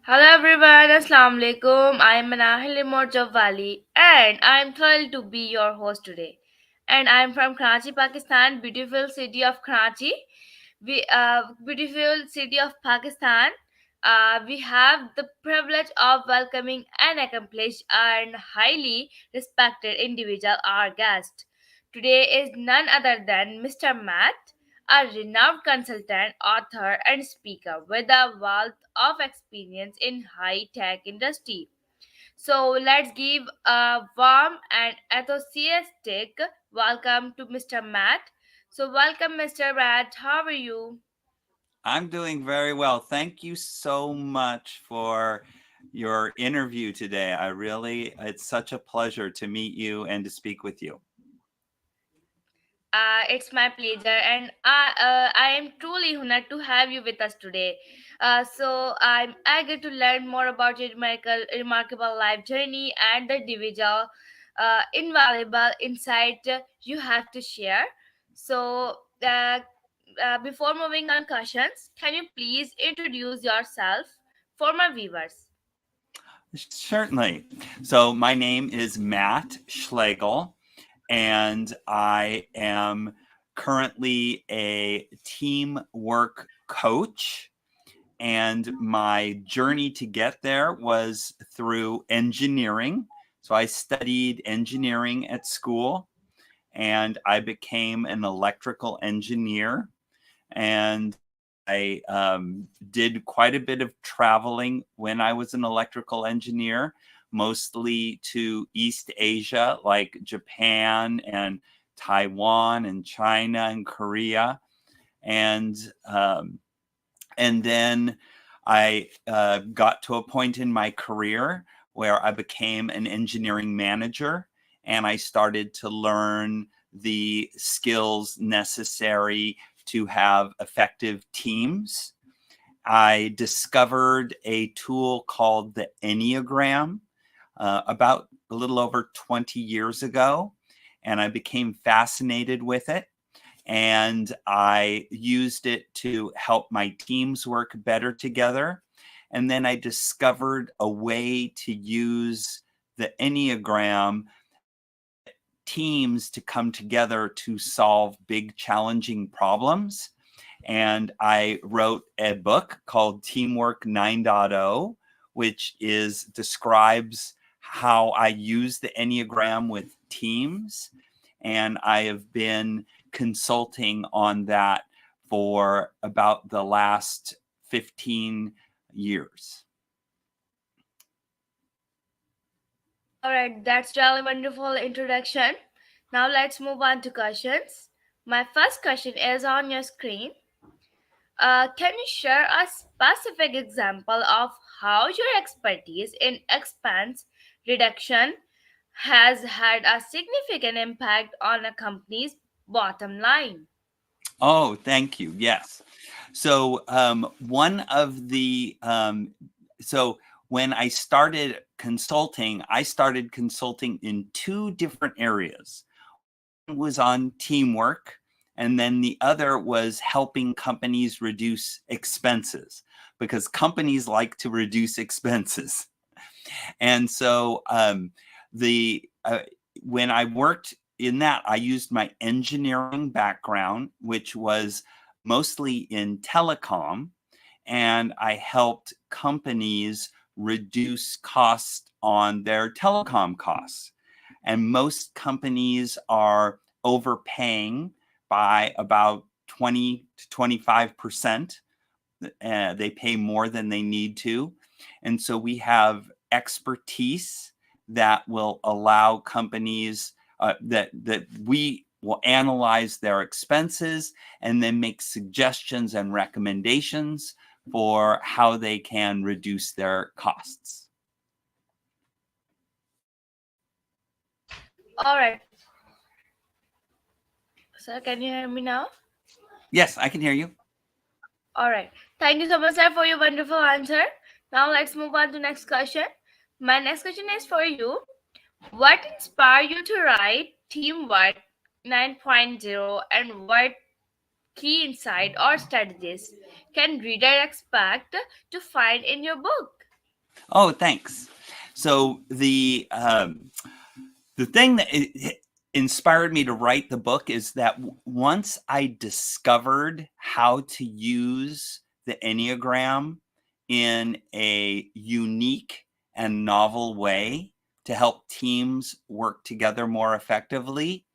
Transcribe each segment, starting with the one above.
Hello everyone, Assalamu alaikum. I am Manahil Morjavali and I am thrilled to be your host today. And I am from Karachi, Pakistan, beautiful city of Karachi. Beautiful city of Pakistan. We have the privilege of welcoming an accomplished and highly respected individual, our guest. Today is none other than Mr. Matt, a renowned consultant, author, and speaker with a wealth of experience in high-tech industry. So let's give a warm and enthusiastic welcome to Mr. Matt. So welcome, Mr. Matt. How are you? I'm doing very well. Thank you so much for your interview today. It's such a pleasure to meet you and to speak with you. It's my pleasure, and I am truly honored to have you with us today. So I'm eager to learn more about your remarkable life journey and the individual, invaluable insight you have to share. So, before moving on questions, can you please introduce yourself for my viewers? Certainly. So, my name is Matt Schlegel, and I am currently a teamwork coach. And my journey to get there was through engineering. So, I studied engineering at school and I became an electrical engineer. And I did quite a bit of traveling when I was an electrical engineer, mostly to East Asia, like Japan and Taiwan and China and Korea. And um, and then I got to a point in my career where I became an engineering manager and I started to learn the skills necessary to have effective teams. I discovered a tool called the Enneagram about a little over 20 years ago, and I became fascinated with it and I used it to help my teams work better together. And then I discovered a way to use the Enneagram teams to come together to solve big, challenging problems. And I wrote a book called Teamwork 9.0, which describes how I use the Enneagram with teams. And I have been consulting on that for about the last 15 years. All right, that's really wonderful introduction. Now let's move on to questions. My first question is on your screen. Can you share a specific example of how your expertise in expense reduction has had a significant impact on a company's bottom line? Oh, thank you. Yes. So one of the so when I started consulting in two different areas. One was on teamwork, and then the other was helping companies reduce expenses because companies like to reduce expenses. And so the when I worked in that, I used my engineering background, which was mostly in telecom, and I helped companies reduce costs on their telecom costs. And most companies are overpaying by about 20 to 25%. They pay more than they need to. And so we have expertise that will allow companies that we will analyze their expenses and then make suggestions and recommendations for how they can reduce their costs. All right, sir, can you hear me now? Yes, I can hear you. All right, thank you so much, sir, for your wonderful answer. Now let's move on to next question. My next question is for you. What inspired you to write Teamwork 9.0 and what key insight or strategies can reader expect to find in your book? Oh, thanks. So the thing that inspired me to write the book is that once I discovered how to use the Enneagram in a unique and novel way to help teams work together more effectively,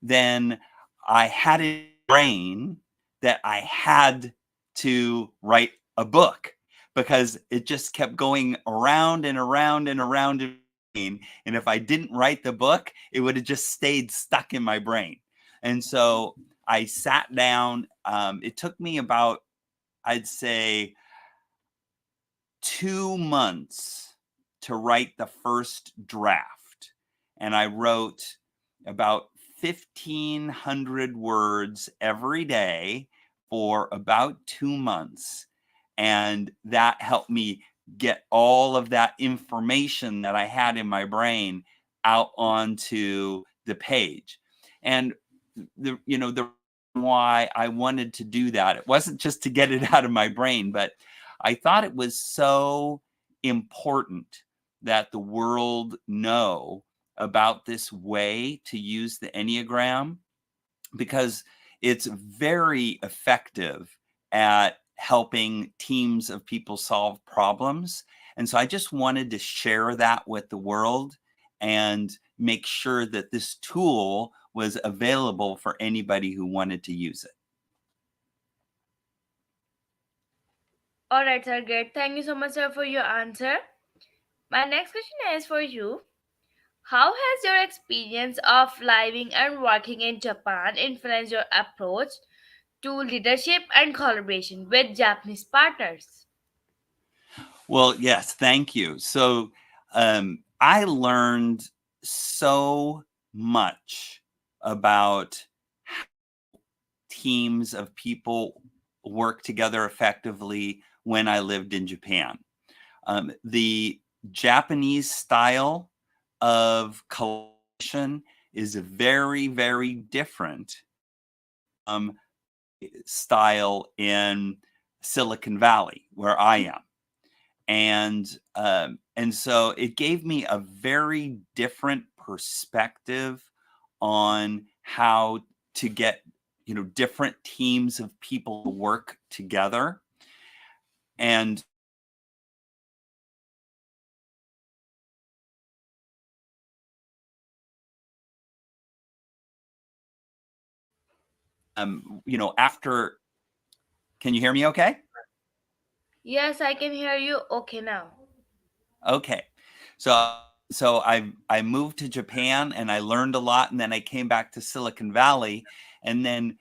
then I had in my brain that I had to write a book because it just kept going around and around and around in my brain. And if I didn't write the book, it would have just stayed stuck in my brain. And so I sat down. It took me about, I'd say, 2 months to write the first draft. And I wrote about 1,500 words every day for about 2 months. And that helped me get all of that information that I had in my brain out onto the page. And the why I wanted to do that, it wasn't just to get it out of my brain, but I thought it was so important that the world know about this way to use the Enneagram because it's very effective at helping teams of people solve problems. And so I just wanted to share that with the world and make sure that this tool was available for anybody who wanted to use it. All right, sir. Great. Thank you so much, sir, for your answer. My next question is for you. How has your experience of living and working in Japan influenced your approach to leadership and collaboration with Japanese partners? Well, yes, thank you. So I learned so much about teams of people work together effectively when I lived in Japan. The Japanese style of collaboration is very, very different from style in Silicon Valley, where I am. And so it gave me a very different perspective on how to get different teams of people to work together. And after, can you hear me okay? Yes, I can hear you okay now. Okay. So I moved to Japan and I learned a lot, and then I came back to Silicon Valley, and then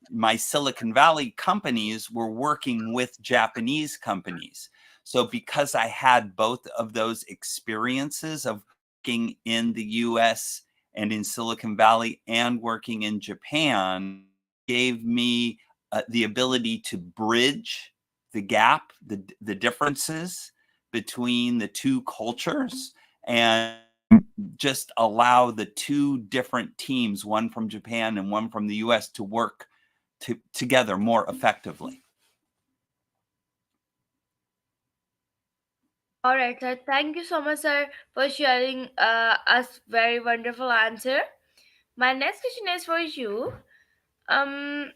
my Silicon Valley companies were working with Japanese companies. So because I had both of those experiences of working in the US and in Silicon Valley and working in Japan, gave me the ability to bridge the gap, the differences between the two cultures, and just allow the two different teams, one from Japan and one from the US, to work together more effectively. All right, sir. Thank you so much, sir, for sharing us very wonderful answer. My next question is for you. Um,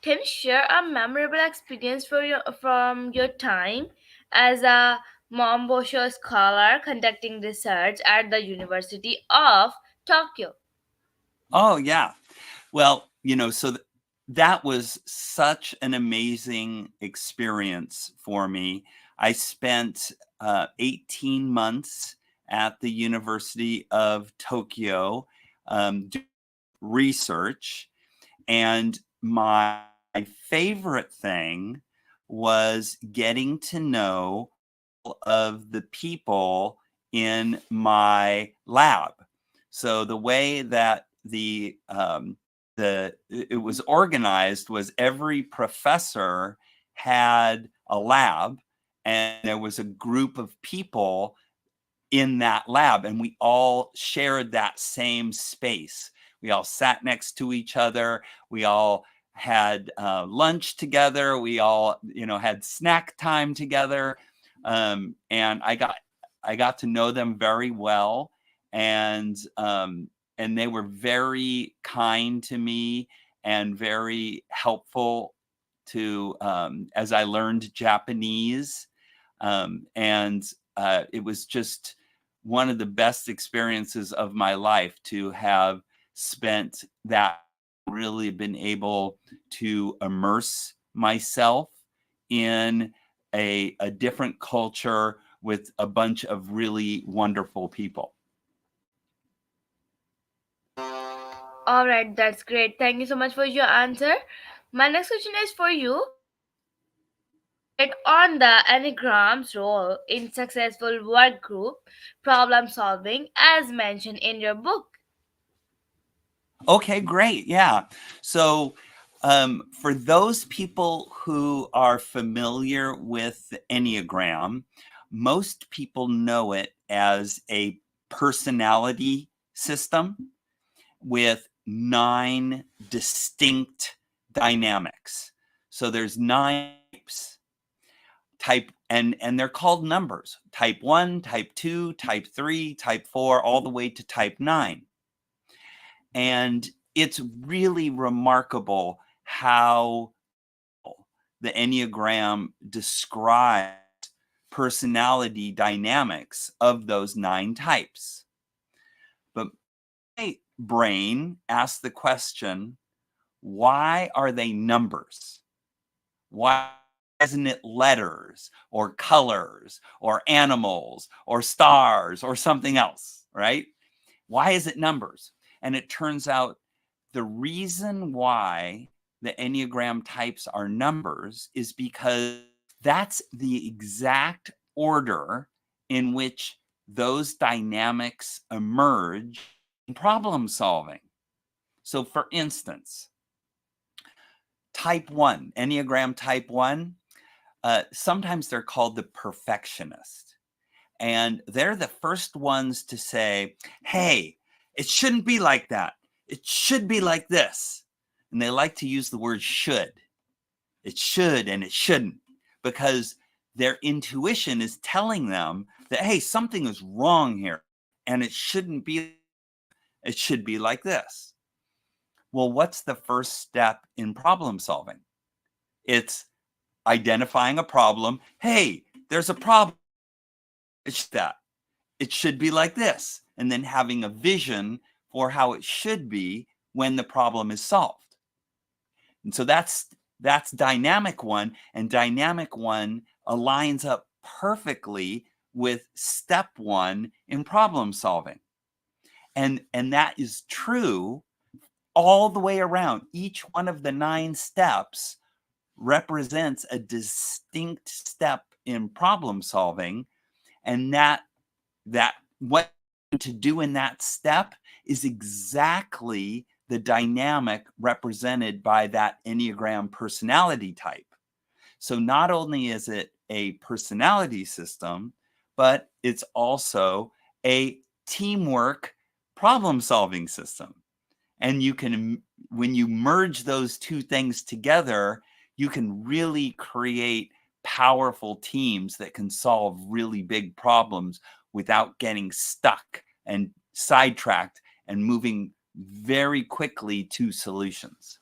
can you share a memorable experience from your time as a Mombusho scholar conducting research at the University of Tokyo? Oh, yeah. Well, that was such an amazing experience for me. I spent 18 months at the University of Tokyo doing research, and my favorite thing was getting to know of the people in my lab. So the way that it was organized was every professor had a lab, and there was a group of people in that lab, and we all shared that same space. We all sat next to each other. We all had lunch together. We all had snack time together. And I got to know them very well, and they were very kind to me and very helpful to as I learned Japanese, and it was just one of the best experiences of my life to have spent that, really been able to immerse myself in a different culture with a bunch of really wonderful people. All right, that's great. Thank you so much for your answer. My next question is for you. Elaborate on the Enneagram's role in successful work group problem solving as mentioned in your book. Okay, great. Yeah. So, for those people who are familiar with the Enneagram, most people know it as a personality system with 9 distinct dynamics. So there's 9 types. And they're called numbers. Type 1, type 2, type 3, type 4, all the way to type 9. And it's really remarkable how the Enneagram describes personality dynamics of those 9 types. But my brain asks the question, why are they numbers? Why isn't it letters or colors or animals or stars or something else, right? Why is it numbers? And it turns out the reason why the Enneagram types are numbers is because that's the exact order in which those dynamics emerge in problem solving. So, for instance, type 1, Enneagram type 1, sometimes they're called the perfectionist. And they're the first ones to say, hey, it shouldn't be like that. It should be like this. And they like to use the word should. It should and it shouldn't, because their intuition is telling them that, hey, something is wrong here and it shouldn't be, it should be like this. Well, what's the first step in problem solving? It's identifying a problem. Hey, there's a problem. It's that. It should be like this. And then having a vision for how it should be when the problem is solved. And so that's dynamic 1, and dynamic 1 aligns up perfectly with step 1 in problem solving. And that is true all the way around. Each one of the 9 steps represents a distinct step in problem solving, and that what to do in that step is exactly the dynamic represented by that Enneagram personality type. So not only is it a personality system, but it's also a teamwork problem solving system. And you can, when you merge those two things together, you can really create powerful teams that can solve really big problems without getting stuck and sidetracked and moving very quickly to solutions.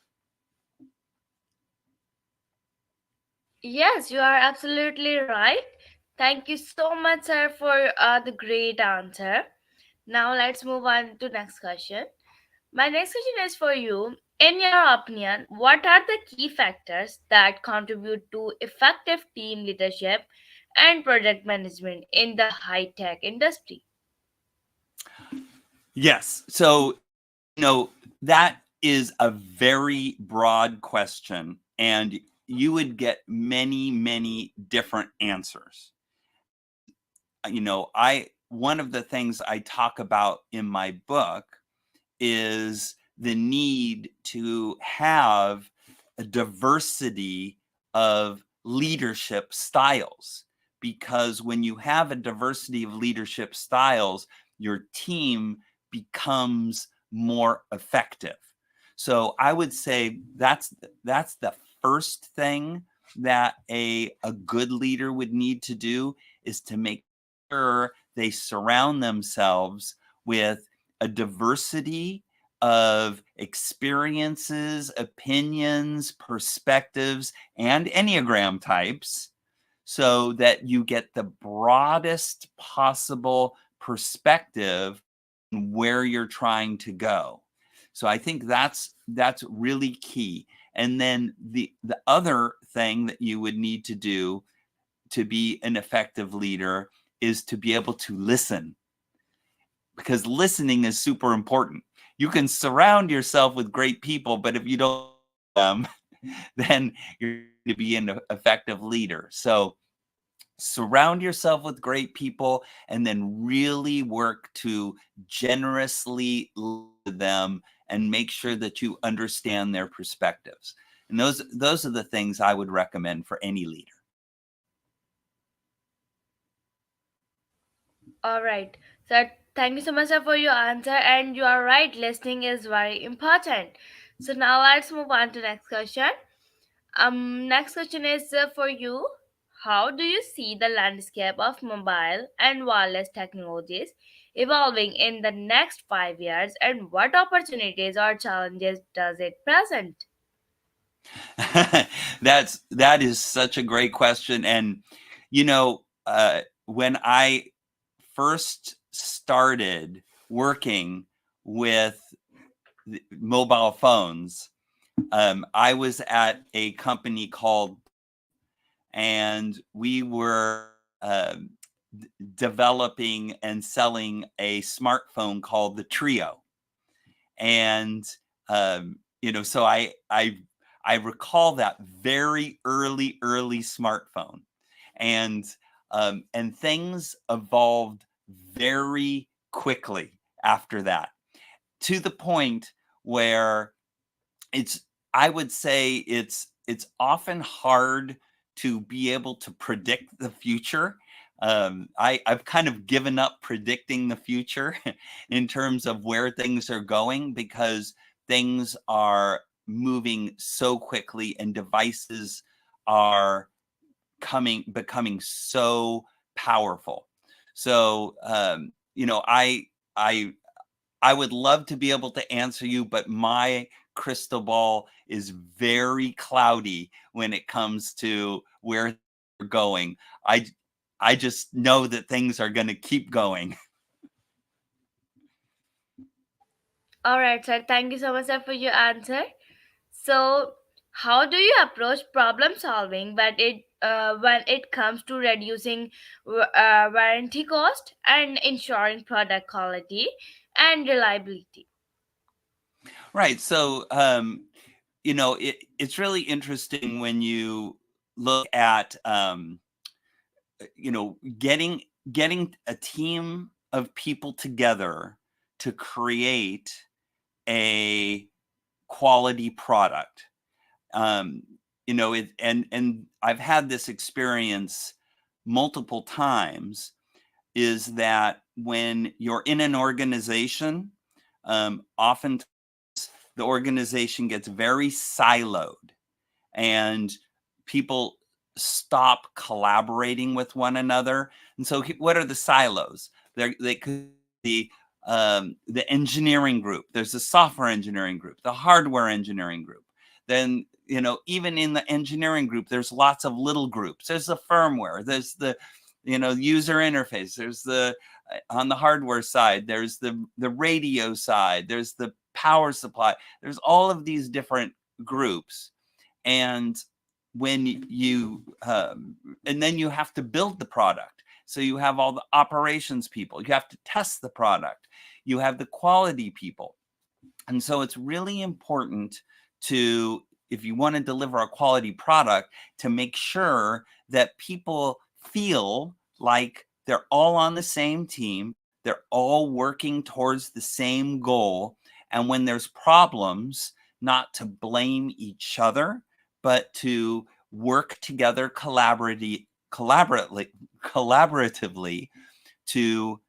Yes, you are absolutely right. Thank you so much, sir, for the great answer. Now let's move on to next question. My next question is for you. In your opinion, what are the key factors that contribute to effective team leadership and project management in the high tech industry? Yes. So, that is a very broad question, and you would get many, many different answers. I one of the things I talk about in my book is the need to have a diversity of leadership styles, because when you have a diversity of leadership styles, your team becomes more effective. So I would say that's the first thing that a good leader would need to do is to make sure they surround themselves with a diversity of experiences, opinions, perspectives, and Enneagram types so that you get the broadest possible perspective where you're trying to go. So I think that's really key. And then the other thing that you would need to do to be an effective leader is to be able to listen, because listening is super important. You can surround yourself with great people, but if you don't them, then you're going to be an effective leader. So surround yourself with great people and then really work to generously listen to them and make sure that you understand their perspectives. And those are the things I would recommend for any leader. All right. So thank you so much, sir, for your answer. And you are right, listening is very important. So now let's move on to next question. Next question is for you. How do you see the landscape of mobile and wireless technologies evolving in the next 5 years, and what opportunities or challenges does it present? That is such a great question. And when I first started working with mobile phones, I was at a company called, and we were developing and selling a smartphone called the Trio. And so I recall that very early smartphone, and things evolved very quickly after that, to the point where I would say it's often hard to be able to predict the future. I've kind of given up predicting the future in terms of where things are going, because things are moving so quickly and devices are becoming so powerful. So I I would love to be able to answer you, but my crystal ball is very cloudy when it comes to where they're going. I I just know that things are going to keep going. All right, sir. Thank you so much, sir, for your answer. So, how do you approach problem solving when it comes to reducing warranty cost and ensuring product quality and reliability? Right. So it's really interesting when you look at getting a team of people together to create a quality product. And I've had this experience multiple times, is that when you're in an organization, often the organization gets very siloed, and people stop collaborating with one another. And so, what are the silos? They could be the engineering group. There's the software engineering group, the hardware engineering group. Then, even in the engineering group, there's lots of little groups. There's the firmware. There's the, user interface. There's the on the hardware side. There's the radio side. There's the power supply. There's all of these different groups. And when and then you have to build the product, so you have all the operations people, you have to test the product, you have the quality people. And so it's really important to, if you want to deliver a quality product, to make sure that people feel like they're all on the same team, they're all working towards the same goal, and when there's problems, not to blame each other, but to work together collaboratively to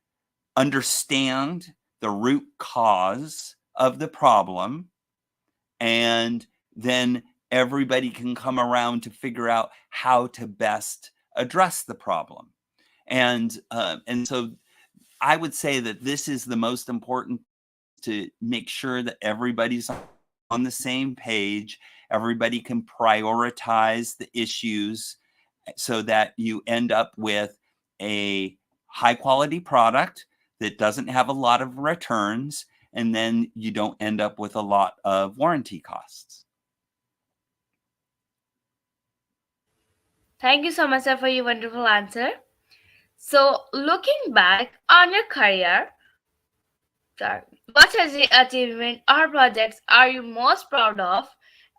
understand the root cause of the problem, and then everybody can come around to figure out how to best address the problem. And so I would say that this is the most important, to make sure that everybody's on the same page, everybody can prioritize the issues so that you end up with a high quality product that doesn't have a lot of returns, and then you don't end up with a lot of warranty costs. Thank you so much, sir, for your wonderful answer. So, looking back on your career, sorry, what achievement or projects are you most proud of,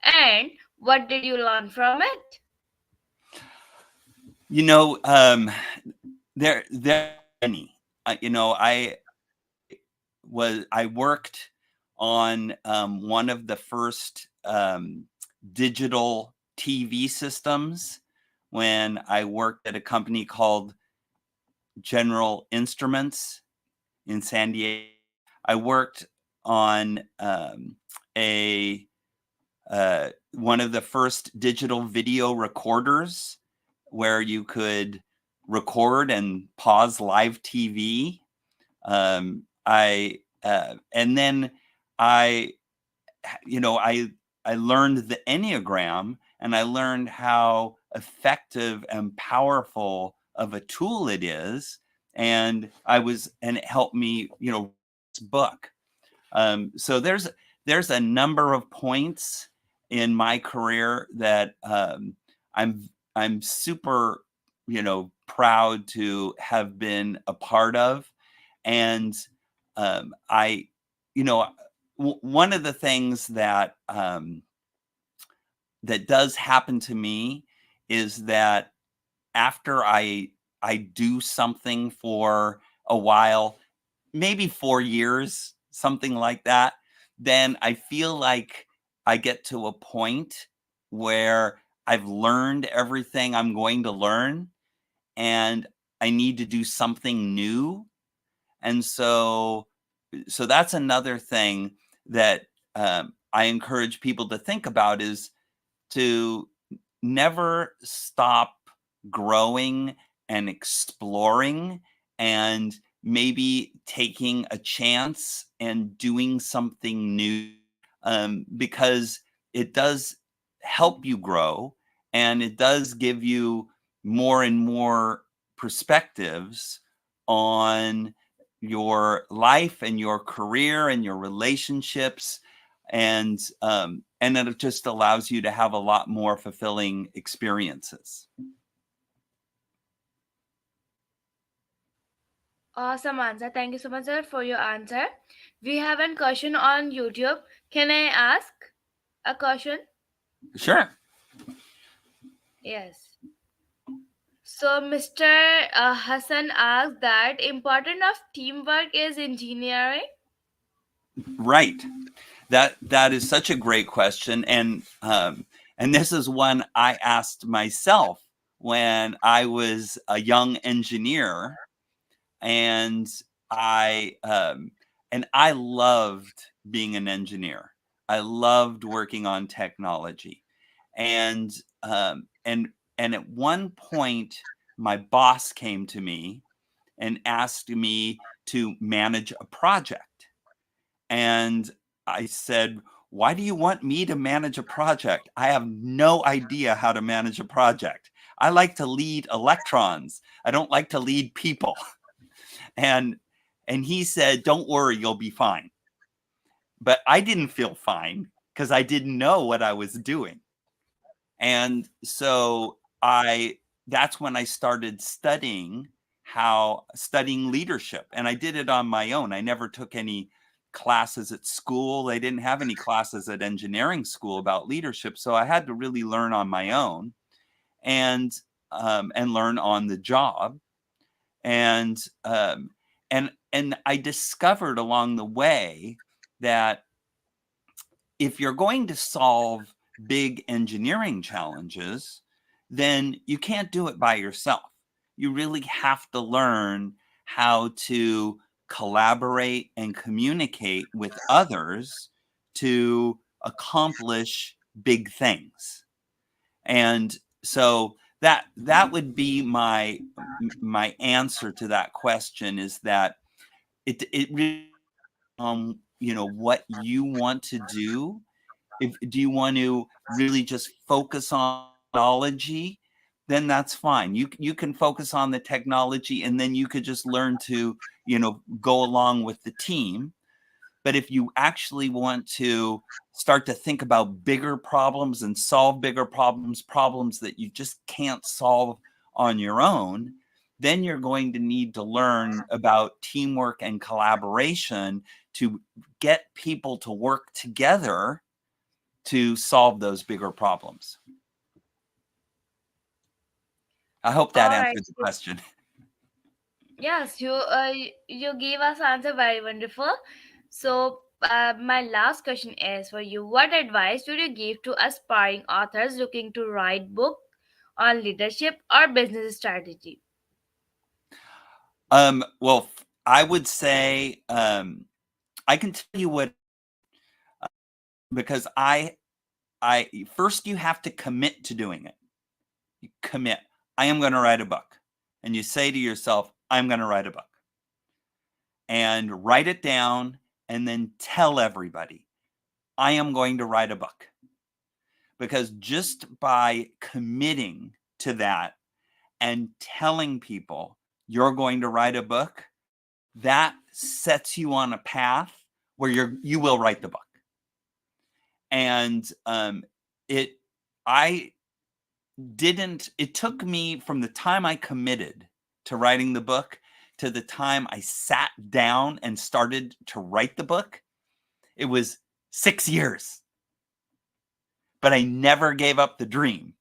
and what did you learn from it? You know, there are many. I worked on one of the first digital TV systems when I worked at a company called General Instruments in San Diego. I worked on a one of the first digital video recorders where you could record and pause live TV. And then I, I learned the Enneagram, and I learned how effective and powerful of a tool it is. And it helped me, this book. So there's a number of points in my career that I'm super, proud to have been a part of. And I, one of the things that that does happen to me is that after I do something for a while, maybe 4 years, something like that, then I feel like I get to a point where I've learned everything I'm going to learn, and I need to do something new. And so that's another thing that I encourage people to think about, is to never stop growing and exploring, and maybe taking a chance and doing something new, because it does help you grow, and it does give you more and more perspectives on your life and your career and your relationships, and it just allows you to have a lot more fulfilling experiences. Awesome answer. Thank you so much, sir, for your answer. We have a question on YouTube. Can I ask a question? Sure. Yes. So, Mr. Hassan asked that important of teamwork is engineering. Right. That is such a great question, and this is one I asked myself when I was a young engineer, and I I loved being an engineer. I loved working on technology, and um, and and at one point, my boss came to me and asked me to manage a project, and I said, "Why do you want me to manage a project? I have no idea how to manage a project. I like to lead electrons. I don't like to lead people." And he said, "Don't worry, you'll be fine." But I didn't feel fine because I didn't know what I was doing. And so that's when I started studying leadership. And I did it on my own. I never took any classes at school. They didn't have any classes at engineering school about leadership. So I had to really learn on my own, and learn on the job. And I discovered along the way that if you're going to solve big engineering challenges, then you can't do it by yourself. You really have to learn how to collaborate and communicate with others to accomplish big things. And so that would be my answer to that question, is that it really, what you want to do. If do you want to really just focus on technology, then that's fine. You can focus on the technology, and then you could just learn to, go along with the team. But if you actually want to start to think about bigger problems and solve bigger problems that you just can't solve on your own, then you're going to need to learn about teamwork and collaboration to get people to work together to solve those bigger problems. I hope that All right. answered the question. Yes, you gave us answer very wonderful. So my last question is for you. What advice would you give to aspiring authors looking to write book on leadership or business strategy? Well, I would say, I can tell you what, because I first, you have to commit to doing it. You commit. I am going to write a book. And you say to yourself, I'm going to write a book. And write it down, and then tell everybody, I am going to write a book. Because just by committing to that and telling people you're going to write a book, that sets you on a path where you will write the book. And it I didn't it took me from the time I committed to writing the book to the time I sat down and started to write the book. It was 6 years, but I never gave up the dream.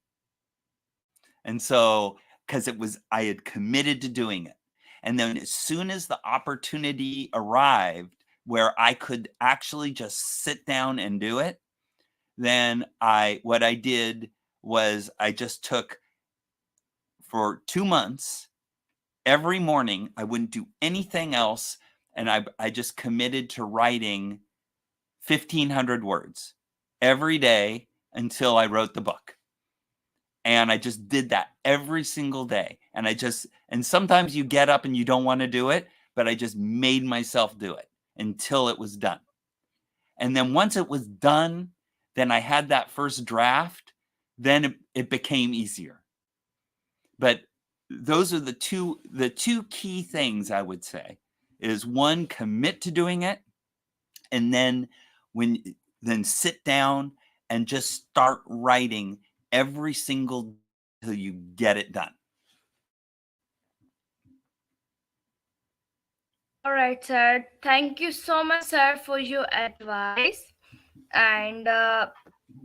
And so, because I had committed to doing it. And then as soon as the opportunity arrived where I could actually just sit down and do it, then what I did was I just took, for 2 months, every morning, I wouldn't do anything else. And I just committed to writing 1,500 words every day until I wrote the book. And I just did that every single day. And sometimes you get up and you don't want to do it, but I just made myself do it until it was done. And then once it was done, then I had that first draft, then it became easier. But those are the two key things I would say, is one, commit to doing it, and then sit down and just start writing every single day till you get it done. All right, sir. Thank you so much, sir, for your advice. And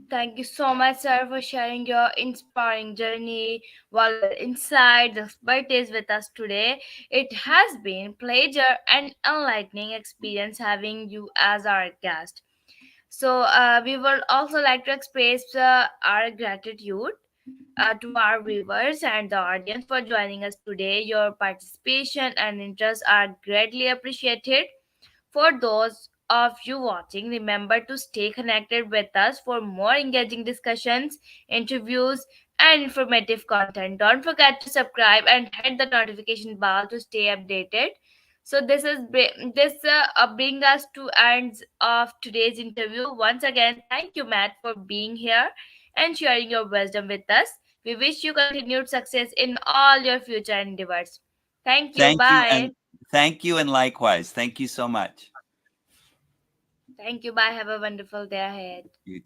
thank you so much, sir, for sharing your inspiring journey, valuable insights, expertise with us today. It has been pleasure and enlightening experience having you as our guest. So we would also like to express our gratitude to our viewers and the audience for joining us today. Your participation and interest are greatly appreciated. For those of you watching, remember to stay connected with us for more engaging discussions, interviews, and informative content. Don't forget to subscribe and hit the notification bell to stay updated. So this bring us to ends of today's interview. Once again, thank you, Matt, for being here and sharing your wisdom with us. We wish you continued success in all your future endeavors. Thank you. Thank you, and Bye. likewise. Thank you so much. Thank you. Bye. Have a wonderful day ahead. You